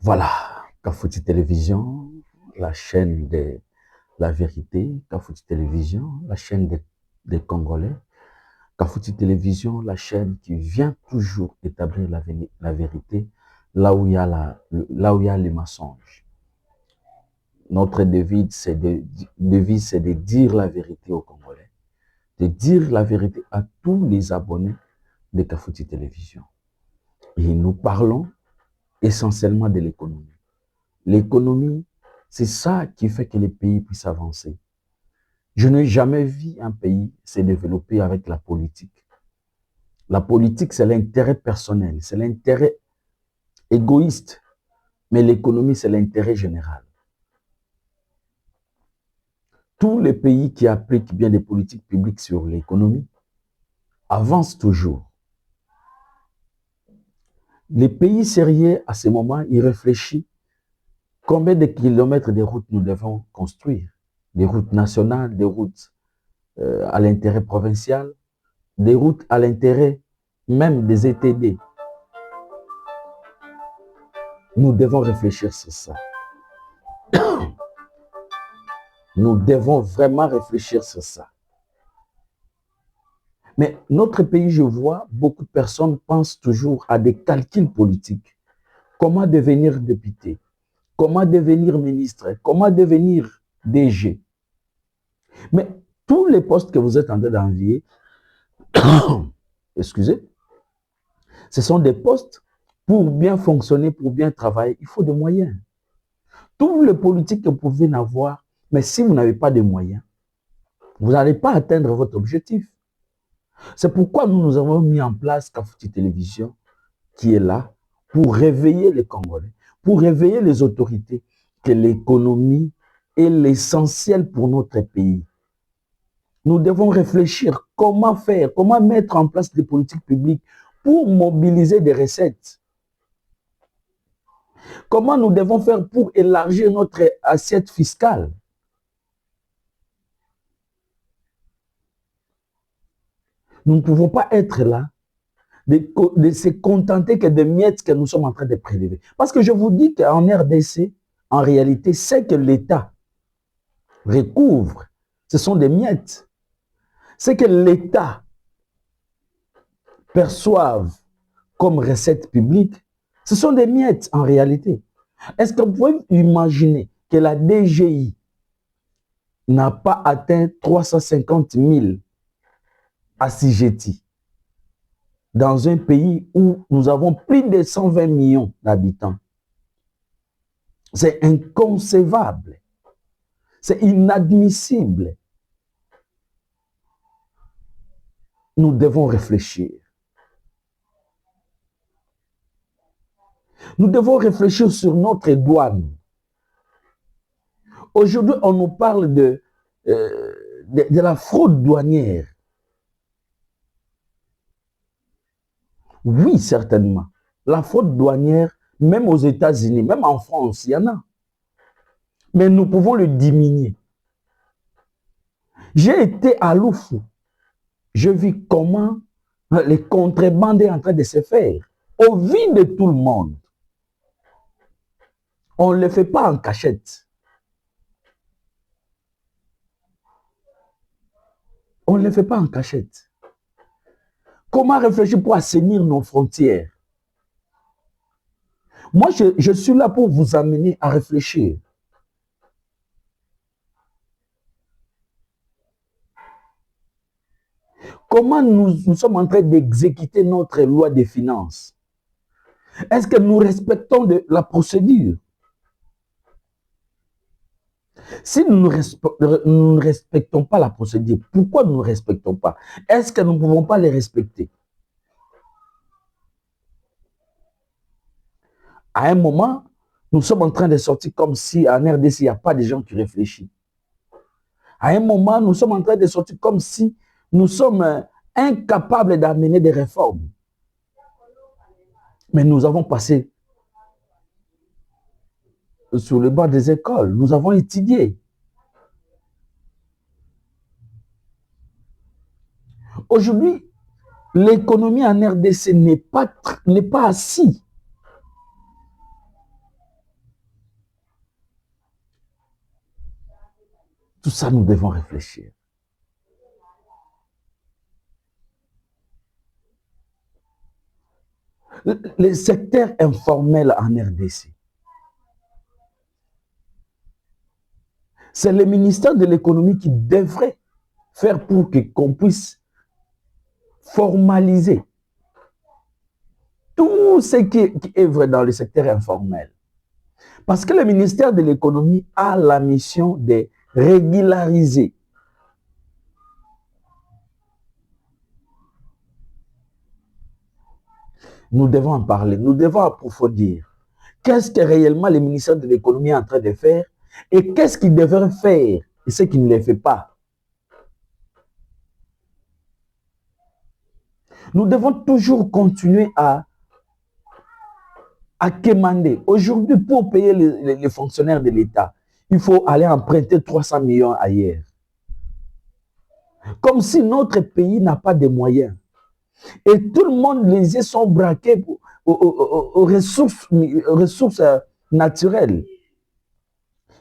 Voilà, Kafouti Télévision, la chaîne de la vérité, Kafouti Télévision, la chaîne des Congolais, Kafouti Télévision, la chaîne qui vient toujours établir la vérité là où il y a, là où il y a les mensonges. Notre devise, c'est de dire la vérité aux Congolais, de dire la vérité à tous les abonnés de Kafouti Télévision. Et nous parlons essentiellement de l'économie. L'économie, c'est ça qui fait que les pays puissent avancer. Je n'ai jamais vu un pays se développer avec la politique. La politique, c'est l'intérêt personnel, c'est l'intérêt égoïste, mais l'économie, c'est l'intérêt général. Tous les pays qui appliquent bien des politiques publiques sur l'économie avancent toujours. Les pays sérieux, à ce moment, ils réfléchissent combien de kilomètres de routes nous devons construire, des routes nationales, des routes à l'intérêt provincial, des routes à l'intérêt même des ETD. Nous devons réfléchir sur ça. Nous devons vraiment réfléchir sur ça. Mais notre pays, je vois, beaucoup de personnes pensent toujours à des calculs politiques. Comment devenir député? Comment devenir ministre? Comment devenir DG? Mais tous les postes que vous êtes en train d'envier, excusez, ce sont des postes pour bien fonctionner, pour bien travailler. Il faut des moyens. Tous les politiques que vous pouvez avoir, mais si vous n'avez pas de moyens, vous n'allez pas atteindre votre objectif. C'est pourquoi nous avons mis en place Kafouti Télévision, qui est là pour réveiller les Congolais, pour réveiller les autorités, que l'économie est l'essentiel pour notre pays. Nous devons réfléchir comment faire, comment mettre en place des politiques publiques pour mobiliser des recettes. Comment nous devons faire pour élargir notre assiette fiscale. Nous ne pouvons pas être là de se contenter que des miettes que nous sommes en train de prélever. Parce que je vous dis qu'en RDC, en réalité, c'est que l'État recouvre, ce sont des miettes. C'est que l'État perçoive comme recette publique, ce sont des miettes en réalité. Est-ce que vous pouvez imaginer que la DGI n'a pas atteint 350 000 assujettis dans un pays où nous avons plus de 120 millions d'habitants? C'est inconcevable. C'est inadmissible. Nous devons réfléchir. Nous devons réfléchir sur notre douane. Aujourd'hui, on nous parle de la fraude douanière. Oui, certainement. La fraude douanière, même aux États-Unis, même en France, il y en a. Mais nous pouvons le diminuer. J'ai été à Loufou. Je vis comment les contrebandes sont en train de se faire. Au vu de tout le monde. On ne le fait pas en cachette. On ne le fait pas en cachette. Comment réfléchir pour assainir nos frontières? Moi, je suis là pour vous amener à réfléchir. Comment nous sommes en train d'exécuter notre loi des finances? Est-ce que nous respectons la procédure? Si nous ne respectons pas la procédure, pourquoi nous ne respectons pas? Est-ce que nous ne pouvons pas les respecter? À un moment, nous sommes en train de sortir comme si en RDC, il n'y a pas de gens qui réfléchissent. À un moment, nous sommes en train de sortir comme si nous sommes incapables d'amener des réformes. Mais nous avons passé sur le banc des écoles, nous avons étudié. Aujourd'hui, l'économie en RDC n'est pas assise. Tout ça, nous devons réfléchir. Le secteur informel en RDC, c'est le ministère de l'économie qui devrait faire pour qu'on puisse formaliser tout ce qui est vrai dans le secteur informel. Parce que le ministère de l'économie a la mission de régulariser. Nous devons en parler, nous devons approfondir. Qu'est-ce que réellement le ministère de l'économie est en train de faire et qu'est-ce qu'il devrait faire et ce qu'il ne le fait pas. Nous devons toujours continuer à quémander. Aujourd'hui, pour payer les fonctionnaires de l'État, il faut aller emprunter 300 millions ailleurs. Comme si notre pays n'a pas de moyens. Et tout le monde, les yeux sont braqués aux ressources naturelles.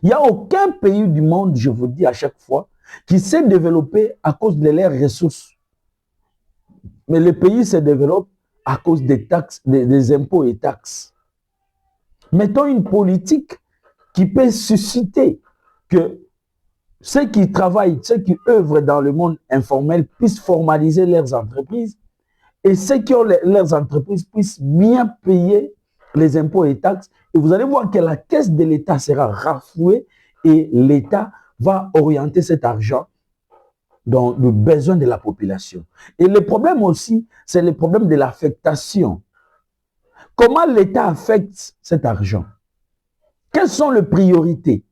Il n'y a aucun pays du monde, je vous dis à chaque fois, qui s'est développé à cause de leurs ressources. Mais le pays se développe à cause des taxes, des impôts et taxes. Mettons une politique qui peut susciter que ceux qui travaillent, ceux qui œuvrent dans le monde informel puissent formaliser leurs entreprises et ceux qui ont leurs entreprises puissent bien payer les impôts et taxes. Et vous allez voir que la caisse de l'État sera raflouée et l'État va orienter cet argent dans le besoin de la population. Et le problème aussi, c'est le problème de l'affectation. Comment l'État affecte cet argent? Quelles sont les priorités?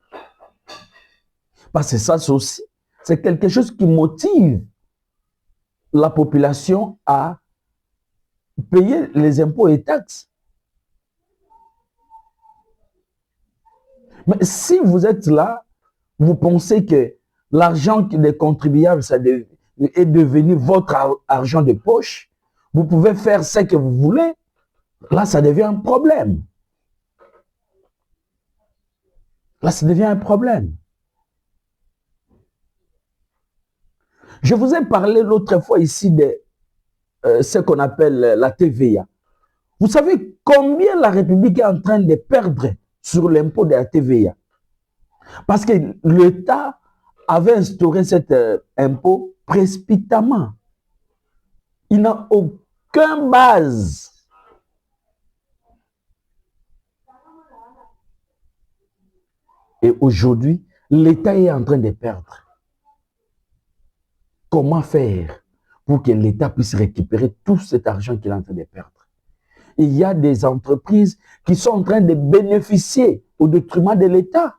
Parce que ça aussi, c'est quelque chose qui motive la population à payer les impôts et taxes. Mais si vous êtes là, vous pensez que l'argent des contribuables est devenu votre argent de poche, vous pouvez faire ce que vous voulez, là, ça devient un problème. Là, ça devient un problème. Je vous ai parlé l'autre fois ici de ce qu'on appelle la TVA. Vous savez combien la République est en train de perdre sur l'impôt de la TVA? Parce que l'État avait instauré cet impôt précipitamment. Il n'a aucune base. Et aujourd'hui, l'État est en train de perdre. Comment faire pour que l'État puisse récupérer tout cet argent qu'il est en train de perdre? Il y a des entreprises qui sont en train de bénéficier au détriment de l'État.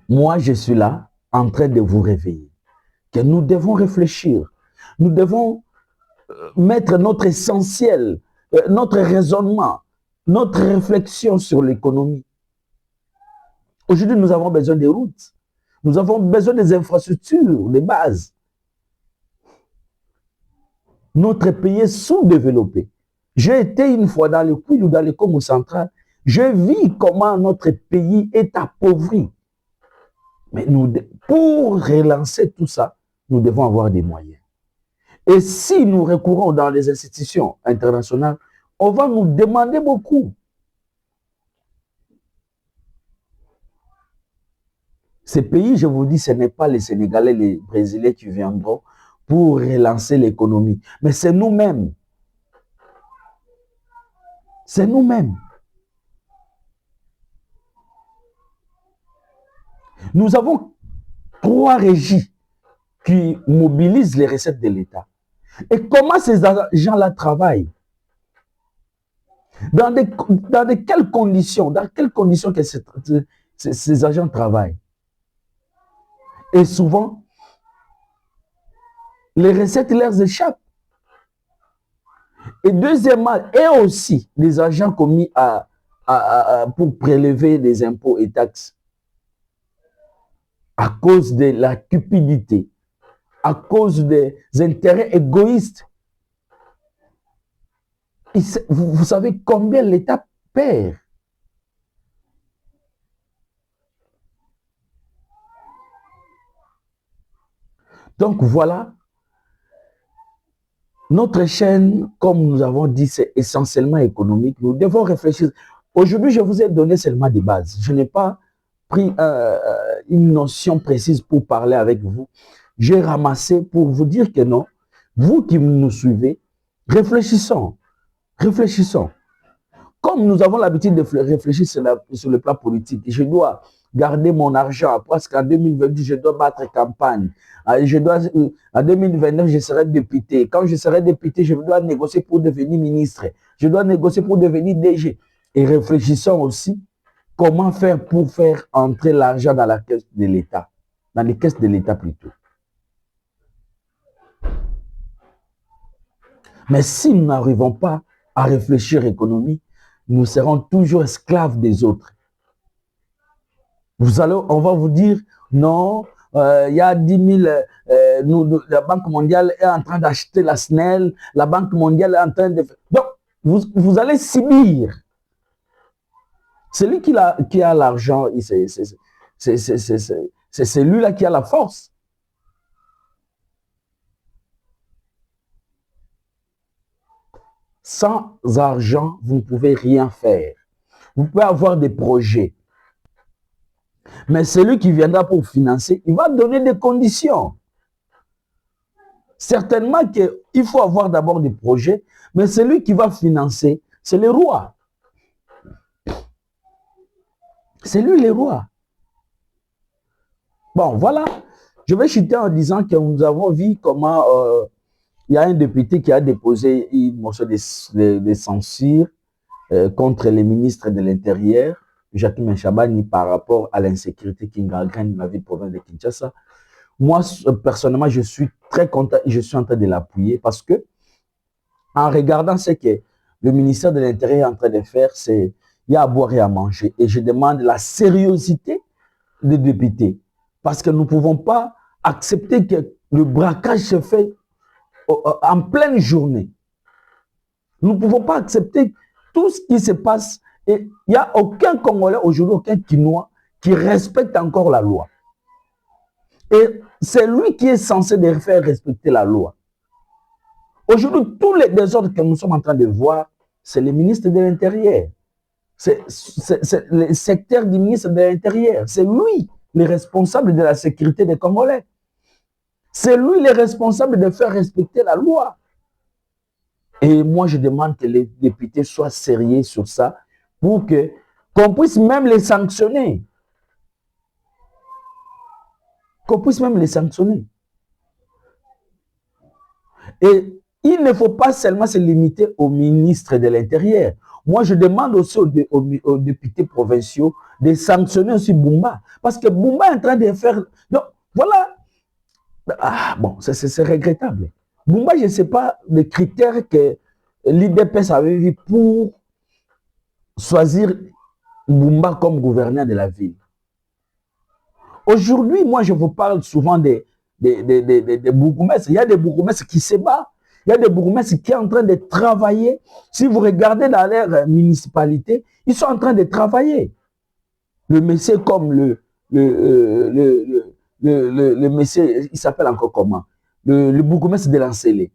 Moi, je suis là en train de vous réveiller. Que nous devons réfléchir. Nous devons mettre notre essentiel, notre raisonnement, notre réflexion sur l'économie. Aujourd'hui, nous avons besoin des routes. Nous avons besoin des infrastructures, des bases. Notre pays est sous-développé. J'ai été une fois dans le Kwilu, dans le Congo central. Je vis comment notre pays est appauvri. Mais pour relancer tout ça, nous devons avoir des moyens. Et si nous recourons dans les institutions internationales, on va nous demander beaucoup. Ces pays, je vous dis, ce n'est pas les Sénégalais, les Brésiliens qui viendront pour relancer l'économie. Mais c'est nous-mêmes. C'est nous-mêmes. Nous avons 3 régies qui mobilisent les recettes de l'État. Et comment ces gens-là travaillent? Dans quelles conditions que ces agents travaillent? Et souvent, les recettes leur échappent. Et deuxièmement, et aussi les agents commis pour prélever des impôts et taxes à cause de la cupidité, à cause des intérêts égoïstes. Vous savez combien l'État perd? Donc voilà, notre chaîne, comme nous avons dit, c'est essentiellement économique. Nous devons réfléchir. Aujourd'hui, je vous ai donné seulement des bases. Je n'ai pas pris une notion précise pour parler avec vous. J'ai ramassé pour vous dire que non, vous qui nous suivez, réfléchissons. Réfléchissons. Comme nous avons l'habitude de réfléchir sur le plan politique, je dois garder mon argent parce qu'en 2022, je dois battre campagne. En 2029, je serai député. Quand je serai député, je dois négocier pour devenir ministre. Je dois négocier pour devenir DG. Et réfléchissons aussi comment faire pour faire entrer l'argent dans la caisse de l'État. Dans les caisses de l'État plutôt. Mais si nous n'arrivons pas à réfléchir économie, nous serons toujours esclaves des autres. On va vous dire, non, il y a 10 000, la Banque mondiale est en train d'acheter la SNEL, la Banque mondiale est en train de... Donc, vous allez subir. Celui qui a l'argent, c'est celui-là qui a la force. Sans argent, vous ne pouvez rien faire. Vous pouvez avoir des projets. Mais celui qui viendra pour financer, il va donner des conditions. Certainement qu'il faut avoir d'abord des projets, mais celui qui va financer, c'est le roi. C'est lui le roi. Bon, voilà. Je vais chuter en disant que nous avons vu comment il y a un député qui a déposé une motion de censure contre les ministres de l'Intérieur, Jacquemin Chabani, par rapport à l'insécurité qui gangrène la ville province de Kinshasa. Moi, personnellement, je suis très content et je suis en train de l'appuyer parce que, en regardant ce que le ministère de l'Intérieur est en train de faire, c'est il y a à boire et à manger. Et je demande la sérieuxité des députés parce que nous ne pouvons pas accepter que le braquage se fait en pleine journée. Nous ne pouvons pas accepter tout ce qui se passe. Et il n'y a aucun Congolais aujourd'hui, aucun Kinois qui respecte encore la loi. Et c'est lui qui est censé faire respecter la loi. Aujourd'hui, tous les désordres que nous sommes en train de voir, c'est le ministre de l'Intérieur. C'est le secteur du ministre de l'Intérieur. C'est lui le responsable de la sécurité des Congolais. C'est lui le responsable de faire respecter la loi. Et moi, je demande que les députés soient sérieux sur ça pour qu'on puisse même les sanctionner. Qu'on puisse même les sanctionner. Et il ne faut pas seulement se limiter au ministre de l'Intérieur. Moi, je demande aussi aux députés provinciaux de sanctionner aussi Bumba. Parce que Bumba est en train de faire... Donc, voilà. Ah, bon, c'est regrettable. Bumba, je ne sais pas les critères que l'IDPS avait vu pour choisir Bumba comme gouverneur de la ville. Aujourd'hui, moi, je vous parle souvent des bourgmestres. Il y a des bourgmestres qui se battent. Il y a des bourgmestres qui sont en train de travailler. Si vous regardez dans leur municipalité, ils sont en train de travailler. Le monsieur comme le monsieur, il s'appelle encore comment? Le bourgmestre de l'Ancélé.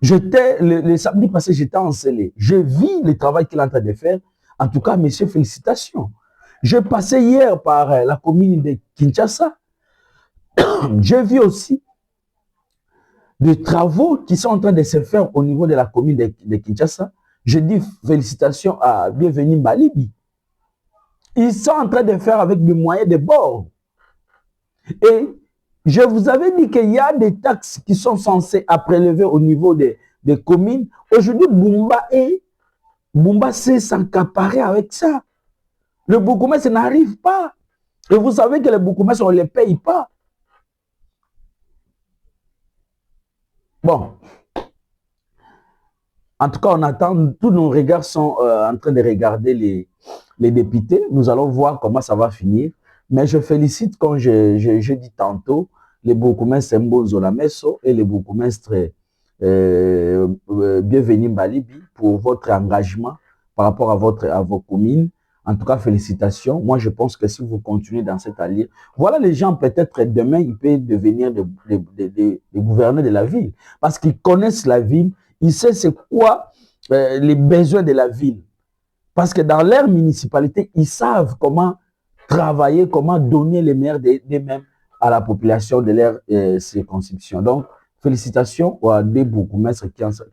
Le samedi passé, j'étais en Ancélé. Je vis le travail qu'il est en train de faire. En tout cas, monsieur, félicitations. Je passais hier par la commune de Kinshasa. J'ai vu aussi des travaux qui sont en train de se faire au niveau de la commune de Kinshasa. Je dis félicitations à Bienvenue Balibi. Ils sont en train de faire avec des moyens de bord. Et je vous avais dit qu'il y a des taxes qui sont censées à prélever au niveau des communes. Aujourd'hui, Bumba sait s'accaparer avec ça. Le bourgmestre n'arrive pas. Et vous savez que les bourgmestres, on ne les paye pas. Bon. En tout cas, on attend, tous nos regards sont en train de regarder les députés. Nous allons voir comment ça va finir. Mais je félicite, comme je dis tantôt, les bourgmestres Mbozo Lamesso et les bourgmestres Bienvenue Balibi pour votre engagement par rapport à vos communes. En tout cas, félicitations. Moi, je pense que si vous continuez dans cette allure, voilà les gens, peut-être demain, ils peuvent devenir des gouverneurs de la ville. Parce qu'ils connaissent la ville, ils savent c'est quoi les besoins de la ville. Parce que dans leur municipalité, ils savent comment travailler, comment donner les meilleurs d'eux-mêmes à la population de leur circonscription. Donc, félicitations aux deux bourgmestres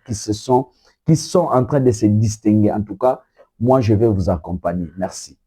qui sont en train de se distinguer. En tout cas, moi, je vais vous accompagner. Merci.